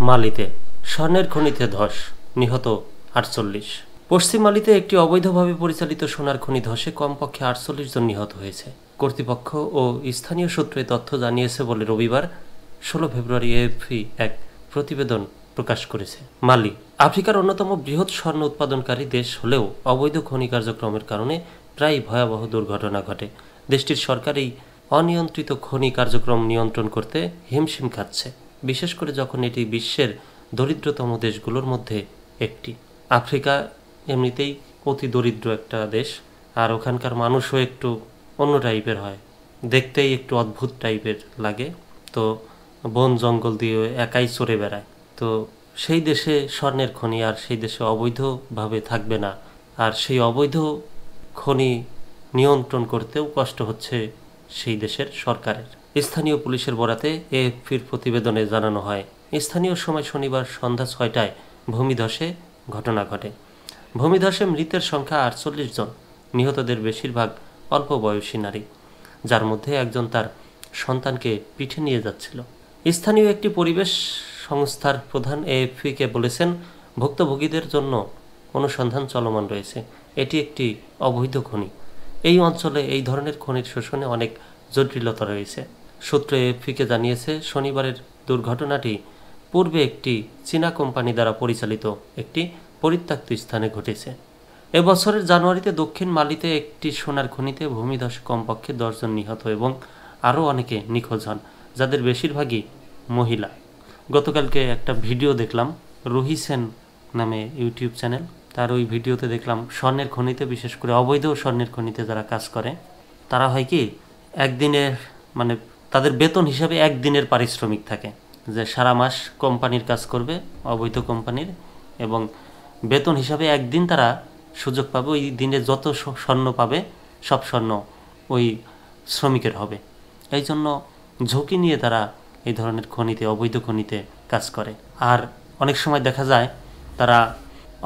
মালিতে স্বর্ণের খনিতে ধস, নিহত ৪৮। পশ্চিম মালিতে একটি অবৈধভাবে পরিচালিত সোনার খনি ধসে কমপক্ষে ৪৮ জন নিহত হয়েছে। কর্তৃপক্ষ ও স্থানীয় সূত্রে তথ্য জানিয়েছে বলে রবিবার ১৬ ফেব্রুয়ারি এএফপি এক প্রতিবেদন প্রকাশ করেছে। মালি আফ্রিকার অন্যতম বৃহৎ স্বর্ণ উৎপাদনকারী দেশ হলেও অবৈধ খনি কার্যক্রমের কারণে প্রায় ভয়াবহ দুর্ঘটনা ঘটে। দেশটির সরকার এই অনিয়ন্ত্রিত খনি কার্যক্রম নিয়ন্ত্রণ করতে হিমশিম খাচ্ছে, বিশেষ করে যখন এটি বিশ্বের দরিদ্রতম দেশগুলোর মধ্যে একটি। আফ্রিকা এমনিতেই অতি দরিদ্র একটা দেশ, আর ওখানকার মানুষও একটু অন্য টাইপের হয়, দেখতেই একটু অদ্ভুত টাইপের লাগে। তো বন জঙ্গল দিয়ে একাই চড়ে বেড়ায়। তো সেই দেশে স্বর্ণের খনি, আর সেই দেশে অবৈধভাবে থাকবে না, আর সেই অবৈধ খনি নিয়ন্ত্রণ করতেও কষ্ট হচ্ছে সেই দেশের সরকারের। স্থানীয় পুলিশের বরাতে এএফপির প্রতিবেদনে জানানো হয়, স্থানীয় সময় শনিবার সন্ধ্যা ৬টায় ভূমিধসে ঘটনা ঘটে। ভূমিধসে মৃতের সংখ্যা ৪৮ জন। নিহতদের বেশিরভাগ অল্প বয়সী নারী, যার মধ্যে একজন তার সন্তানকে পিঠে নিয়ে যাচ্ছিল। স্থানীয় একটি পরিবেশ সংস্থার প্রধান এএফপিকে বলেছেন, ভুক্তভোগীদের জন্য অনুসন্ধান চলমান রয়েছে। এটি একটি অবৈধ খনি। এই অঞ্চলে এই ধরনের খনির শোষণে অনেক জটিলতা রয়েছে। সূত্র এএফপিকে জানিয়েছে, শনিবারের দুর্ঘটনাটি পূর্বে একটি চীনা কোম্পানি দ্বারা পরিচালিত একটি পরিত্যক্ত স্থানে ঘটেছে। এবছরের জানুয়ারিতে দক্ষিণ মালিতে একটি সোনার খনিতে ভূমিধসে কমপক্ষে ১০ জন নিহত এবং আরও অনেকে নিখোঁজ হন, যাদের বেশিরভাগই মহিলা। গতকালকে একটা ভিডিও দেখলাম, রুহি সেন নামে ইউটিউব চ্যানেল, তার ওই ভিডিওতে দেখলাম স্বর্ণের খনিতে, বিশেষ করে অবৈধ স্বর্ণের খনিতে যারা কাজ করে, তারা হয় কি একদিনের মানে তাদের বেতন হিসাবে একদিনের পারিশ্রমিক থাকে, যে সারা মাস কোম্পানির কাজ করবে, অবৈধ কোম্পানির, এবং বেতন হিসাবে একদিন তারা সুযোগ পাবে, ওই দিনে যত স্বর্ণ পাবে সব স্বর্ণ ওই শ্রমিকের হবে। এই জন্য ঝুঁকি নিয়ে তারা এই ধরনের খনিতে, অবৈধ খনিতে কাজ করে। আর অনেক সময় দেখা যায় তারা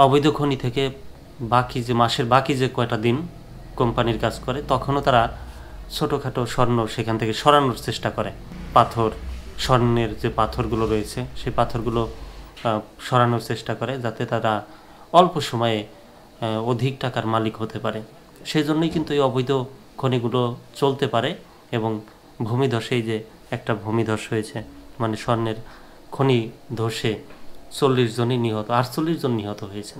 অবৈধ খনি থেকে বাকি যে মাসের বাকি যে কয়টা দিন কোম্পানির কাজ করে, তখনও তারা ছোটোখাটো স্বর্ণ সেখান থেকে সরানোর চেষ্টা করে। পাথর, স্বর্ণের যে পাথরগুলো রয়েছে সেই পাথরগুলো সরানোর চেষ্টা করে, যাতে তারা অল্প সময়ে অধিক টাকার মালিক হতে পারে। সেই জন্যই কিন্তু এই অবৈধ খনিগুলো চলতে পারে। এবং ভূমিধসেই যে একটা ভূমিধস হয়েছে, মানে স্বর্ণের খনি ধসে ৪০ জনই নিহত, ৪৮ জন নিহত হয়েছে।